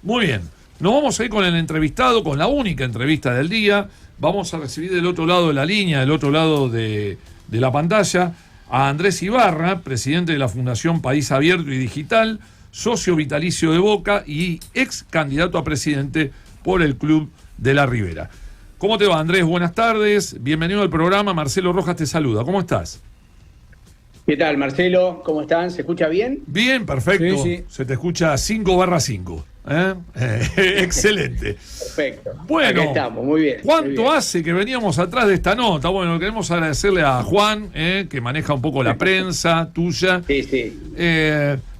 Muy bien. Nos vamos a ir con el entrevistado, con la única entrevista del día. Vamos a recibir del otro lado de la línea, del otro lado de la pantalla, a Andrés Ibarra, presidente de la Fundación País Abierto y Digital, socio vitalicio de Boca y ex candidato a presidente por el Club de la Ribera. ¿Cómo te va, Andrés? Buenas tardes. Bienvenido al programa. Marcelo Rojas te saluda. ¿Cómo estás? ¿Qué tal, Marcelo? ¿Cómo están? ¿Se escucha bien? Bien, perfecto. Sí. Se te escucha 5/5. Excelente. Perfecto. Bueno, aquí estamos, muy bien. ¿Cuánto muy bien. hace que veníamos atrás de esta nota? Bueno, queremos agradecerle a Juan, que maneja un poco la prensa tuya. Sí.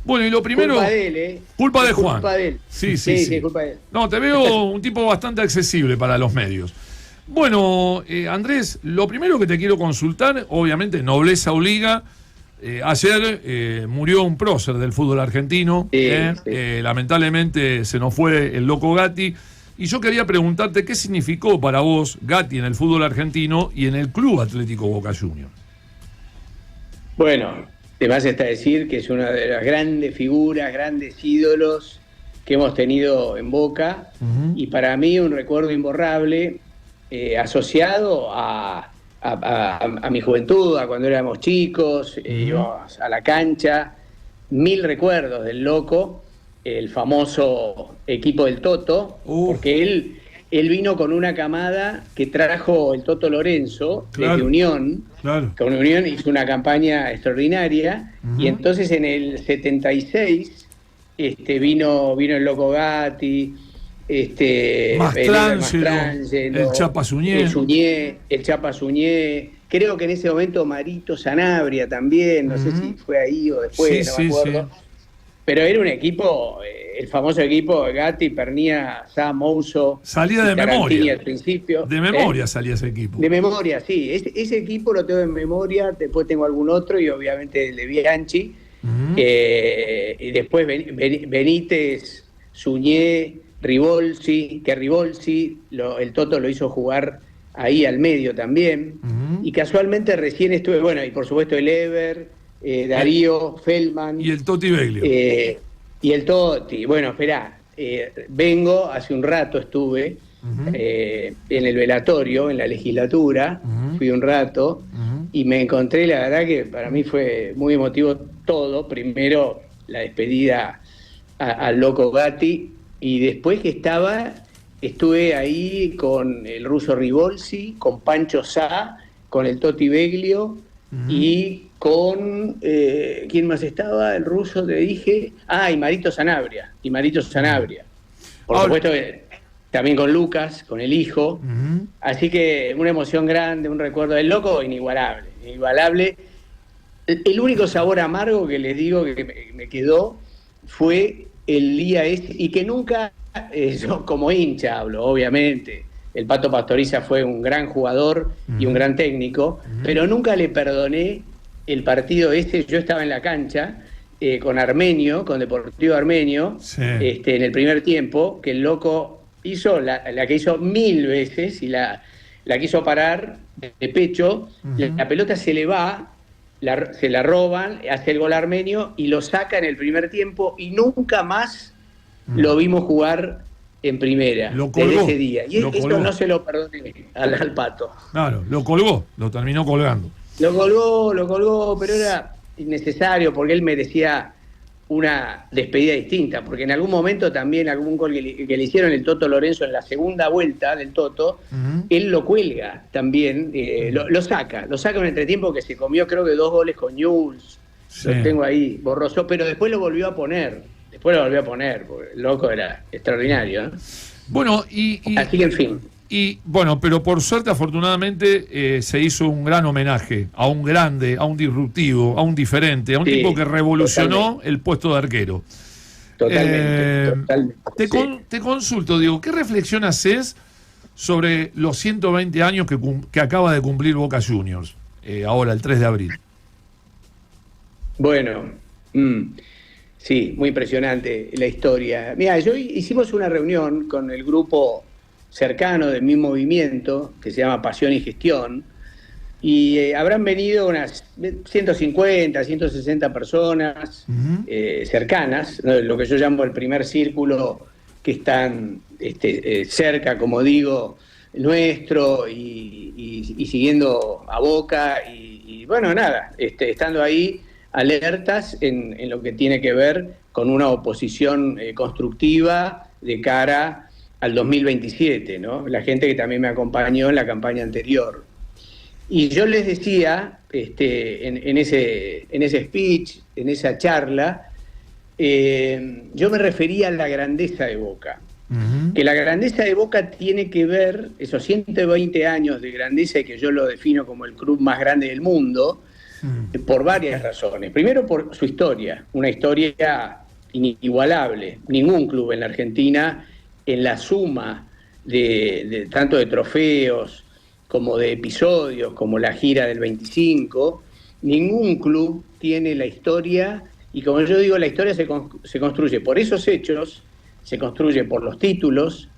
Bueno, y lo primero... Culpa de él, ¿eh? Culpa de Juan. Culpa de él. Sí, culpa de él. No, te veo un tipo bastante accesible para los medios. Bueno, Andrés, lo primero que te quiero consultar, obviamente, nobleza obliga. Ayer murió un prócer del fútbol argentino. Sí. Lamentablemente se nos fue el Loco Gatti. Y yo quería preguntarte qué significó para vos Gatti en el fútbol argentino y en el Club Atlético Boca Juniors. Bueno, además está decir que es una de las grandes figuras, grandes ídolos que hemos tenido en Boca. Y para mí un recuerdo imborrable asociado a mi juventud, a cuando éramos chicos, íbamos a la cancha, mil recuerdos del Loco, el famoso equipo del Toto, porque él vino con una camada que trajo el Toto Lorenzo, desde Unión, con Unión hizo una campaña extraordinaria, y entonces en el 76 vino el Loco Gatti, Mastrangelo, el Chapa Suñé, el Chapa Suñé, creo que en ese momento Marito Sanabria también, no sé si fue ahí o después, no me acuerdo. Sí. Pero era un equipo, el famoso equipo de Gatti, Pernía, Sá, Mouso. Salía de memoria. Al principio. De memoria salía ese equipo. De memoria, sí. Ese equipo lo tengo en memoria, después tengo algún otro y obviamente el de Bianchi. Y después Benítez, Suñé, Ribolsi, que Ribolsi, el Toto lo hizo jugar ahí al medio también. Y casualmente recién estuve, bueno, y por supuesto el Ever, Darío, Feldman. Y el Toti Beglio. Y el Toti. Bueno, esperá, vengo, hace un rato estuve en el velatorio, en la legislatura, fui un rato, y me encontré, la verdad que para mí fue muy emotivo todo. Primero, la despedida al Loco Gatti, y después que estuve ahí con el ruso Ribolsi, con Pancho Sá, con el Toti Beglio, y con ¿quién más estaba? El ruso, te dije, y Marito Sanabria, por supuesto también con Lucas, con el hijo. Así que una emoción grande, un recuerdo del Loco inigualable. El único sabor amargo que les digo que me quedó fue el día y que nunca, yo como hincha hablo, obviamente, el Pato Pastoriza fue un gran jugador y un gran técnico, pero nunca le perdoné el partido yo estaba en la cancha con Armenio, con Deportivo Armenio, en el primer tiempo, que el Loco hizo la que hizo 1000 veces y la quiso parar de pecho, la pelota se le va, se la roban, hace el gol Armenio y lo saca en el primer tiempo y nunca más lo vimos jugar en primera desde ese día. Y esto no se lo perdoné al Pato. Claro, lo terminó colgando. Lo colgó, pero era innecesario porque él merecía una despedida distinta, porque en algún momento también, algún gol que le hicieron el Toto Lorenzo en la segunda vuelta del Toto, él lo cuelga también, lo saca en un entretiempo que se comió creo que 2 goles con Newell's, lo tengo ahí borroso, pero después lo volvió a poner, porque el Loco era extraordinario, ¿eh? Bueno, así que en fin. Y bueno, pero por suerte, afortunadamente, se hizo un gran homenaje a un grande, a un disruptivo, a un diferente, a un tipo que revolucionó el puesto de arquero. Totalmente. Te consulto, Diego, ¿qué reflexión haces sobre los 120 años que acaba de cumplir Boca Juniors, ahora el 3 de abril? Bueno, sí, muy impresionante la historia. Mira, hicimos una reunión con el grupo cercano del mismo movimiento, que se llama Pasión y Gestión, y habrán venido unas 150, 160 personas cercanas, ¿no? Lo que yo llamo el primer círculo, que están cerca, como digo, nuestro y siguiendo a Boca y bueno, nada, estando ahí alertas en lo que tiene que ver con una oposición constructiva de cara al 2027, ¿no? La gente que también me acompañó en la campaña anterior. Y yo les decía, en ese speech, en esa charla, yo me refería a la grandeza de Boca. Que la grandeza de Boca tiene que ver, esos 120 años de grandeza, y que yo lo defino como el club más grande del mundo, por varias razones. Primero, por su historia, una historia inigualable. Ningún club en la Argentina, en la suma de tanto de trofeos como de episodios, como la gira del 25, ningún club tiene la historia, y como yo digo, la historia se construye por esos hechos, se construye por los títulos,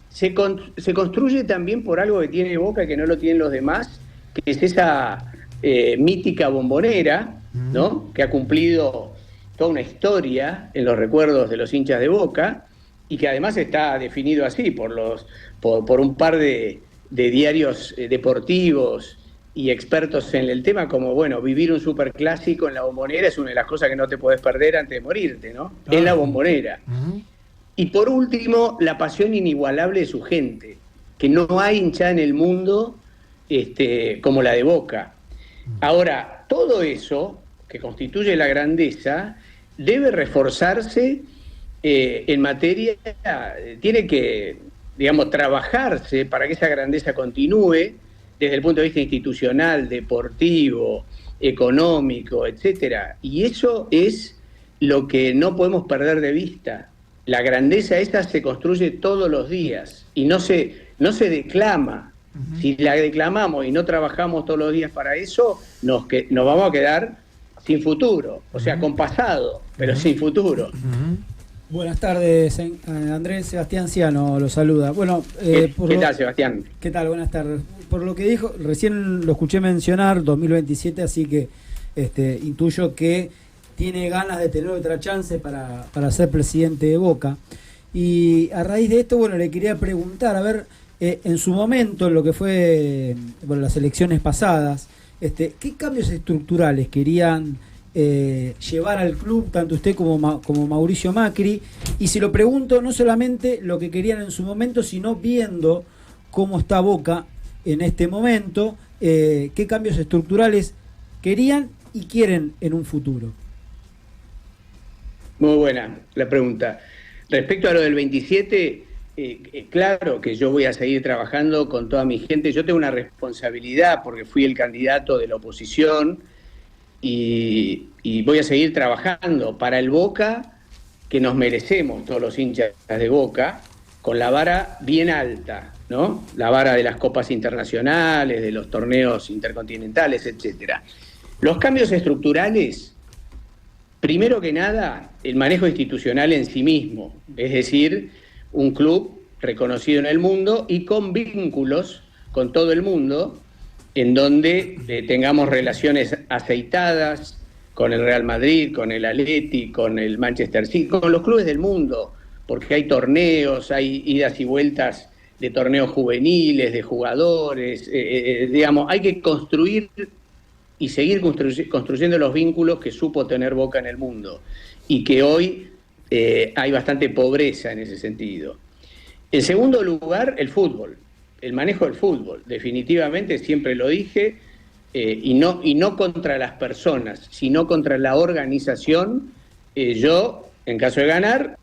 se construye también por algo que tiene Boca que no lo tienen los demás, que es esa mítica Bombonera, ¿no? Que ha cumplido toda una historia en los recuerdos de los hinchas de Boca, y que además está definido así por un par de diarios deportivos y expertos en el tema, como, bueno, vivir un superclásico en la Bombonera es una de las cosas que no te podés perder antes de morirte, ¿no? En la Bombonera. Y por último, la pasión inigualable de su gente, que no hay hinchada en el mundo como la de Boca. Ahora, todo eso que constituye la grandeza debe reforzarse en materia, tiene que, digamos, trabajarse para que esa grandeza continúe desde el punto de vista institucional, deportivo, económico, etcétera. Y eso es lo que no podemos perder de vista. La grandeza esa se construye todos los días y no se declama. Si la declamamos y no trabajamos todos los días para eso, nos vamos a quedar sin futuro, o sea, con pasado, pero sin futuro. Buenas tardes, Andrés. Sebastián Ciano lo saluda. Bueno, ¿Qué tal, Sebastián? ¿Qué tal? Buenas tardes. Por lo que dijo, recién lo escuché mencionar, 2027, así que intuyo que tiene ganas de tener otra chance para ser presidente de Boca. Y a raíz de esto, bueno, le quería preguntar, a ver, en su momento, en lo que fue las elecciones pasadas, ¿qué cambios estructurales querían llevar al club, tanto usted como Mauricio Macri? Y si lo pregunto, no solamente lo que querían en su momento, sino viendo cómo está Boca en este momento, qué cambios estructurales querían y quieren en un futuro. Muy buena la pregunta. Respecto a lo del 27, claro que yo voy a seguir trabajando con toda mi gente. Yo tengo una responsabilidad porque fui el candidato de la oposición y voy a seguir trabajando para el Boca que nos merecemos todos los hinchas de Boca, con la vara bien alta, ¿no? La vara de las copas internacionales, de los torneos intercontinentales, etcétera. Los cambios estructurales, primero que nada, el manejo institucional en sí mismo, es decir, un club reconocido en el mundo y con vínculos con todo el mundo, en donde tengamos relaciones aceitadas con el Real Madrid, con el Atleti, con el Manchester City, con los clubes del mundo, porque hay torneos, hay idas y vueltas de torneos juveniles, de jugadores, digamos, hay que construir y seguir construyendo los vínculos que supo tener Boca en el mundo y que hoy hay bastante pobreza en ese sentido. En segundo lugar, el fútbol, el manejo del fútbol. Definitivamente, siempre lo dije, y no contra las personas, sino contra la organización. Yo, en caso de ganar,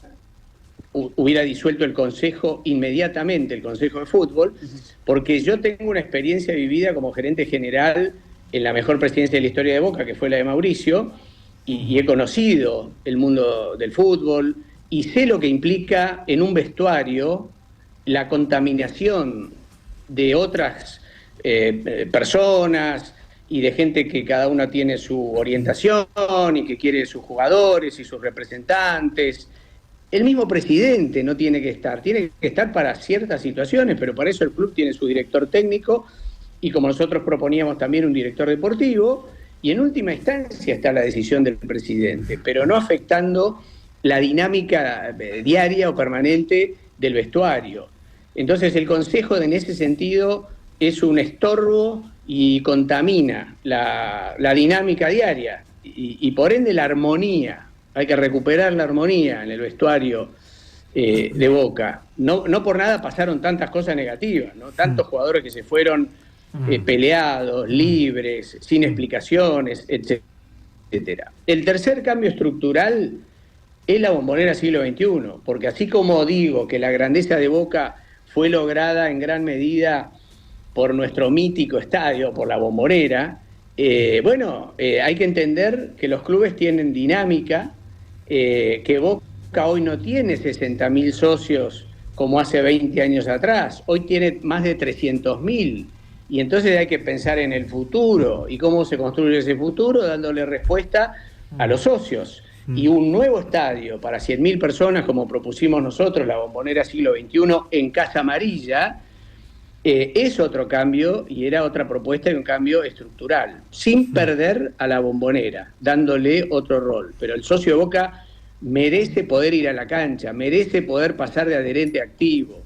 hubiera disuelto el Consejo inmediatamente, el Consejo de Fútbol, porque yo tengo una experiencia vivida como gerente general en la mejor presidencia de la historia de Boca, que fue la de Mauricio, y he conocido el mundo del fútbol y sé lo que implica en un vestuario la contaminación de otras personas y de gente que cada una tiene su orientación y que quiere sus jugadores y sus representantes. El mismo presidente no tiene que estar para ciertas situaciones, pero para eso el club tiene su director técnico y, como nosotros proponíamos, también un director deportivo, y en última instancia está la decisión del presidente, pero no afectando la dinámica diaria o permanente del vestuario. Entonces el Consejo en ese sentido es un estorbo y contamina la dinámica diaria y por ende la armonía. Hay que recuperar la armonía en el vestuario de Boca. No por nada pasaron tantas cosas negativas, ¿no? Tantos jugadores que se fueron peleados, libres, sin explicaciones, etcétera. El tercer cambio estructural es la Bombonera siglo XXI, porque así como digo que la grandeza de Boca fue lograda en gran medida por nuestro mítico estadio, por la Bombonera, hay que entender que los clubes tienen dinámica, que Boca hoy no tiene 60.000 socios como hace 20 años atrás, hoy tiene más de 300.000, y entonces hay que pensar en el futuro, y cómo se construye ese futuro, dándole respuesta a los socios. Y un nuevo estadio para 100.000 personas, como propusimos nosotros, la Bombonera siglo XXI, en Casa Amarilla, es otro cambio y era otra propuesta y un cambio estructural, sin perder a la Bombonera, dándole otro rol. Pero el socio de Boca merece poder ir a la cancha, merece poder pasar de adherente a activo.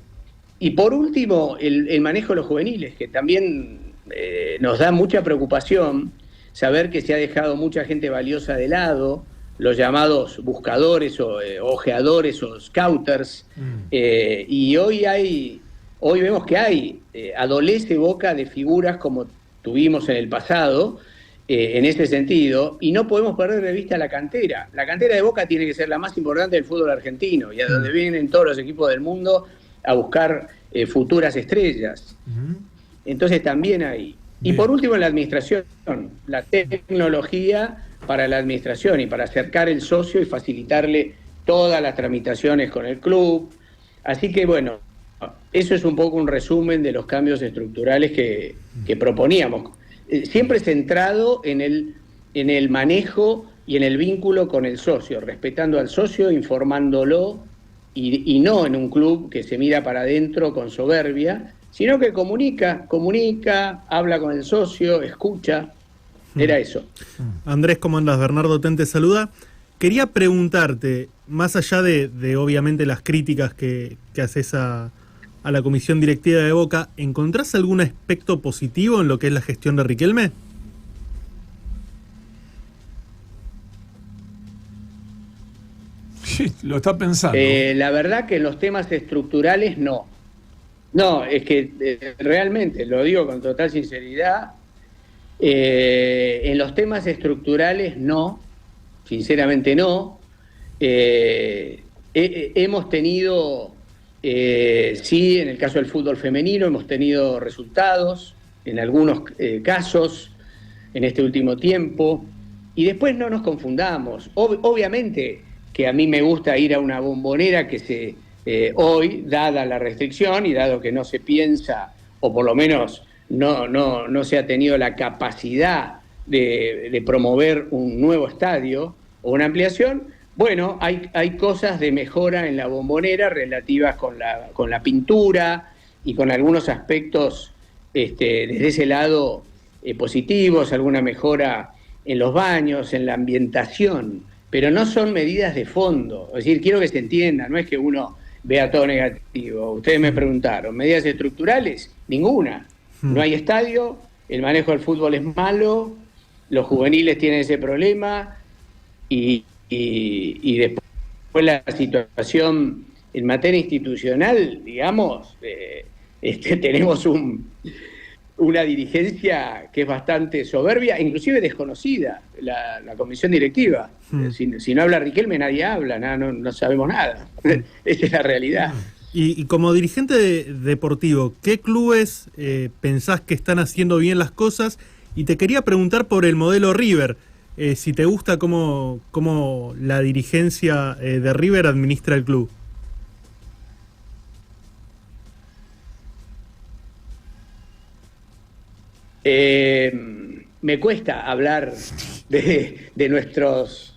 Y por último, el manejo de los juveniles, que también nos da mucha preocupación saber que se ha dejado mucha gente valiosa de lado, los llamados buscadores o ojeadores o scouters, y hoy vemos que adolece Boca de figuras como tuvimos en el pasado, en ese sentido, y no podemos perder de vista la cantera. La cantera de Boca tiene que ser la más importante del fútbol argentino, y a donde vienen todos los equipos del mundo a buscar futuras estrellas. Entonces también hay. Y por último, en la administración, la tecnología para la administración y para acercar el socio y facilitarle todas las tramitaciones con el club. Así que bueno, eso es un poco un resumen de los cambios estructurales que proponíamos, siempre centrado en el manejo y en el vínculo con el socio, respetando al socio, informándolo y no en un club que se mira para adentro con soberbia, sino que comunica, habla con el socio, escucha. Era eso. Andrés, ¿cómo andas? Bernardo Ten te saluda. Quería preguntarte, más allá de obviamente las críticas que haces a la comisión directiva de Boca, ¿encontrás algún aspecto positivo en lo que es la gestión de Riquelme? Sí, lo está pensando. La verdad que en los temas estructurales no. No, es que realmente, lo digo con total sinceridad, en los temas estructurales no, sinceramente no. Hemos tenido, sí, en el caso del fútbol femenino, hemos tenido resultados, en algunos casos, en este último tiempo, y después no nos confundamos. Obviamente que a mí me gusta ir a una Bombonera que hoy, dada la restricción y dado que no se piensa, o por lo menos no se ha tenido la capacidad de promover un nuevo estadio o una ampliación, bueno, hay cosas de mejora en la Bombonera relativas con la pintura y con algunos aspectos desde ese lado positivos, alguna mejora en los baños, en la ambientación, pero no son medidas de fondo. Es decir, quiero que se entienda, no es que uno vea todo negativo. Ustedes me preguntaron, ¿medidas estructurales? Ninguna. No hay estadio, el manejo del fútbol es malo, los juveniles tienen ese problema y después la situación en materia institucional, digamos, tenemos una dirigencia que es bastante soberbia, inclusive desconocida, la comisión directiva. Si no habla Riquelme, nadie habla, no sabemos nada. Esa es la realidad. Y como dirigente deportivo, ¿qué clubes pensás que están haciendo bien las cosas? Y te quería preguntar por el modelo River, si te gusta cómo la dirigencia de River administra el club. Me cuesta hablar de nuestros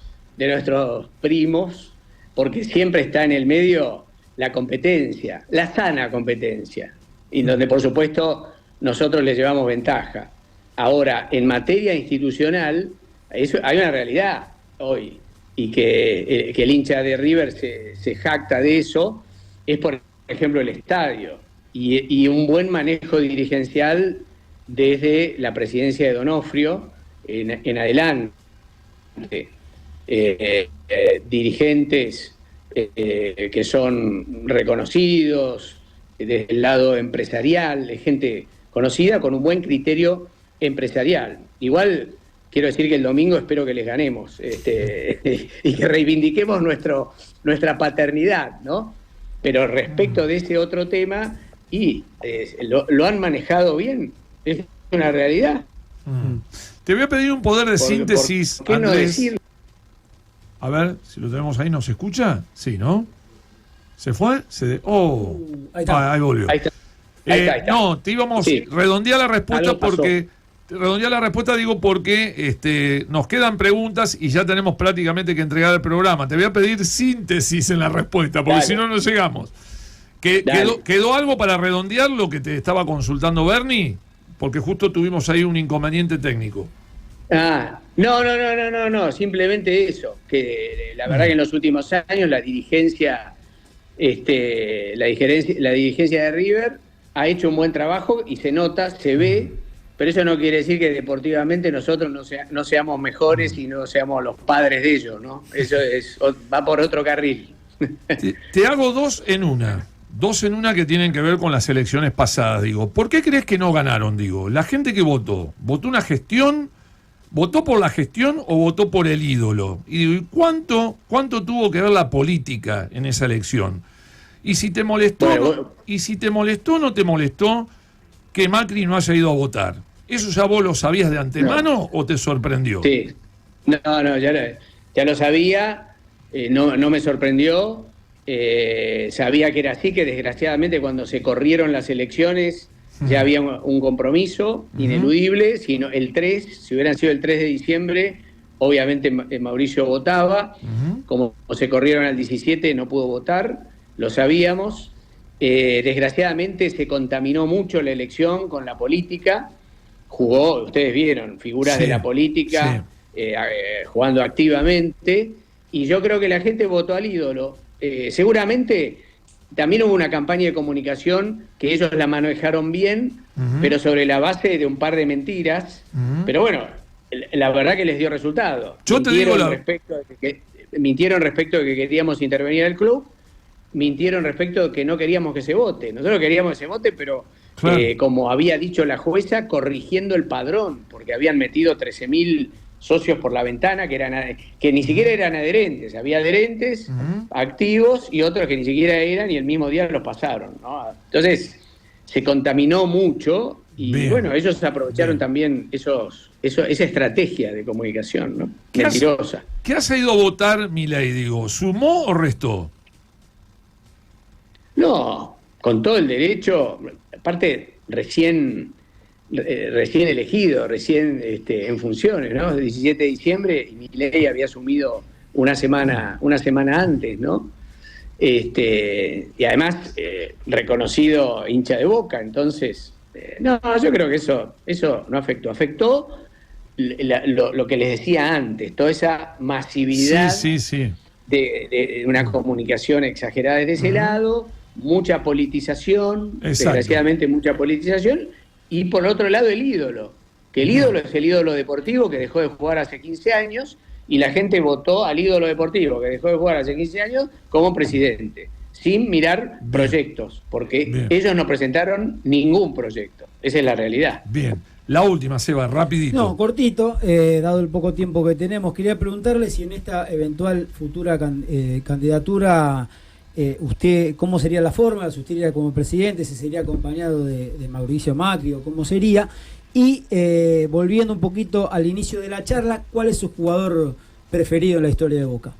primos, porque siempre está en el medio la competencia, la sana competencia, y donde por supuesto nosotros les llevamos ventaja. Ahora, en materia institucional, hay una realidad hoy, y que el hincha de River se jacta de eso, es por ejemplo, el estadio, y un buen manejo dirigencial desde la presidencia de Donofrio en adelante. Dirigentes que son reconocidos desde el lado empresarial, de gente conocida con un buen criterio empresarial. Igual quiero decir que el domingo espero que les ganemos y que reivindiquemos nuestra paternidad, ¿no? Pero respecto de ese otro tema, lo han manejado bien, es una realidad. Te voy a pedir un poder de síntesis, ¿por qué no Andrés? decirlo? A ver, si lo tenemos ahí, ¿nos escucha? Sí, ¿no? ¿Se fue? Ahí está. Ahí volvió. Ahí está. Ahí está. No, te íbamos a redondear la respuesta Algo pasó. porque nos quedan preguntas y ya tenemos prácticamente que entregar el programa. Te voy a pedir síntesis en la respuesta, porque Dale. si no, no llegamos. ¿Quedó algo para redondear lo que te estaba consultando Bernie? Porque justo tuvimos ahí un inconveniente técnico. No, simplemente eso, que la verdad que en los últimos años la dirigencia de River ha hecho un buen trabajo y se nota, se ve, pero eso no quiere decir que deportivamente nosotros no seamos mejores y no seamos los padres de ellos, ¿no? Eso va por otro carril. Te hago dos en una que tienen que ver con las elecciones pasadas, digo. ¿Por qué crees que no ganaron, digo? La gente que votó una gestión, ¿votó por la gestión o votó por el ídolo? Y digo, ¿y cuánto tuvo que ver la política en esa elección? Y si te molestó, o no te molestó que Macri no haya ido a votar. ¿Eso ya vos lo sabías de antemano o te sorprendió? Sí. Ya lo sabía, no me sorprendió. Sabía que era así, que desgraciadamente cuando se corrieron las elecciones ya había un compromiso ineludible. Si hubieran sido el 3 de diciembre, obviamente Mauricio votaba. Como se corrieron al 17, no pudo votar, lo sabíamos. Desgraciadamente se contaminó mucho la elección con la política. Jugó, ustedes vieron, figuras de la política jugando activamente. Y yo creo que la gente votó al ídolo. Seguramente también hubo una campaña de comunicación que ellos la manejaron bien, pero sobre la base de un par de mentiras. Pero bueno, la verdad que les dio resultado. Mintieron respecto de que queríamos intervenir al club, mintieron respecto de que no queríamos que se vote. Nosotros queríamos que se vote, pero como había dicho la jueza, corrigiendo el padrón, porque habían metido 13.000 socios por la ventana que ni siquiera eran adherentes. Había adherentes activos y otros que ni siquiera eran y el mismo día los pasaron, ¿no? Entonces se contaminó mucho y bueno, ellos aprovecharon también esa estrategia de comunicación, ¿no? Mentirosa. ¿Qué ha ido a votar Milei, digo? ¿Sumó o restó? No, con todo el derecho, aparte recién elegido, recién en funciones, ¿no? El 17 de diciembre y Milei había asumido una semana antes, ¿no? Y además reconocido hincha de Boca, entonces yo creo que eso no afectó lo que les decía antes, toda esa masividad de una comunicación exagerada desde ese lado, mucha politización, desgraciadamente mucha politización. Y por otro lado el ídolo, que el ídolo es el ídolo deportivo que dejó de jugar hace 15 años y la gente votó al ídolo deportivo que dejó de jugar hace 15 años como presidente, sin mirar proyectos, porque ellos no presentaron ningún proyecto. Esa es la realidad. Bien. La última, Seba, rapidito. No, cortito, dado el poco tiempo que tenemos, quería preguntarle si en esta eventual futura candidatura... usted, ¿cómo sería la forma? Si usted iría como presidente, si sería acompañado de Mauricio Macri o cómo sería. Y volviendo un poquito al inicio de la charla, ¿cuál es su jugador preferido en la historia de Boca?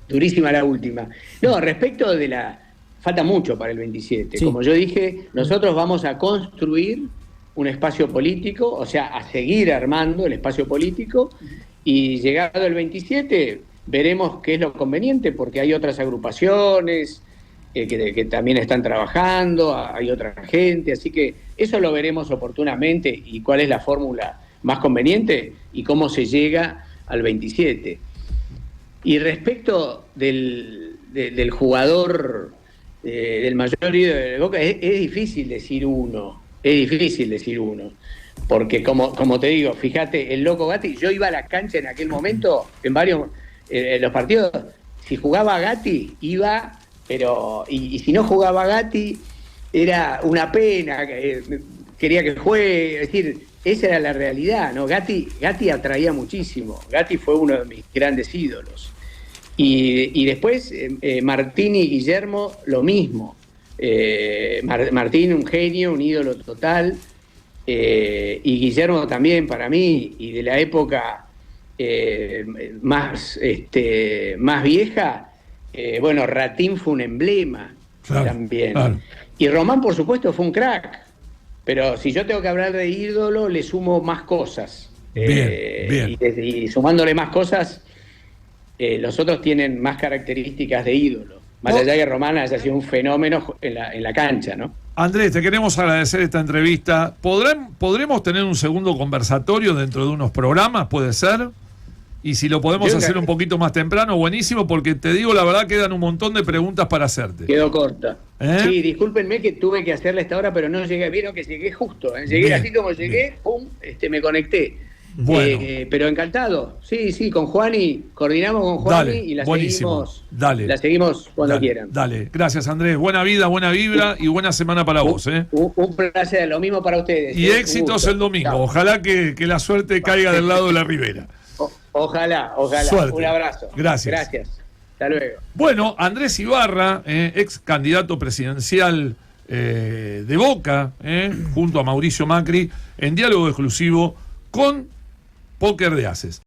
Durísima la última. No, respecto de falta mucho para el 27. Sí. Como yo dije, nosotros vamos a construir un espacio político, o sea, a seguir armando el espacio político y llegado el 27... veremos qué es lo conveniente, porque hay otras agrupaciones que también están trabajando, hay otra gente, así que eso lo veremos oportunamente y cuál es la fórmula más conveniente y cómo se llega al 27. Y respecto del del jugador, del mayor ídolo de Boca, es difícil decir uno. Es difícil decir uno. Porque como te digo, fíjate, el Loco Gatti, yo iba a la cancha en aquel momento, en varios los partidos, si jugaba Gatti, iba, pero y si no jugaba Gatti, era una pena, quería que juegue, es decir, esa era la realidad, ¿no? Gatti atraía muchísimo, Gatti fue uno de mis grandes ídolos. Y después Martín y Guillermo, lo mismo. Martín, un genio, un ídolo total, y Guillermo también para mí, y de la época más vieja, bueno, Ratín fue un emblema, claro, también. Claro. Y Román, por supuesto, fue un crack, pero si yo tengo que hablar de ídolo, le sumo más cosas. Bien. Y sumándole más cosas, los otros tienen más características de ídolo. Más allá de que Román haya sido un fenómeno en la cancha, ¿no? Andrés, te queremos agradecer esta entrevista. ¿Podremos tener un segundo conversatorio dentro de unos programas? ¿Puede ser? Y si lo podemos hacer un poquito más temprano, buenísimo, porque te digo la verdad, quedan un montón de preguntas para hacerte. Quedó corta. Sí, discúlpenme que tuve que hacerle esta hora, pero no llegué. Vieron que llegué justo. Llegué bien, así como llegué, pum, me conecté. Bueno. Pero encantado. Sí, con Juani, coordinamos con Juani y la seguimos cuando quieran. Dale, gracias Andrés. Buena vida, buena vibra y buena semana para vos. Un placer, lo mismo para ustedes. Y éxitos el domingo. Chao. Ojalá que la suerte caiga del lado de la Ribera. Ojalá. Suerte. Un abrazo. Gracias. Hasta luego. Bueno, Andrés Ibarra, ex candidato presidencial de Boca, junto a Mauricio Macri, en diálogo exclusivo con Póker de Ases.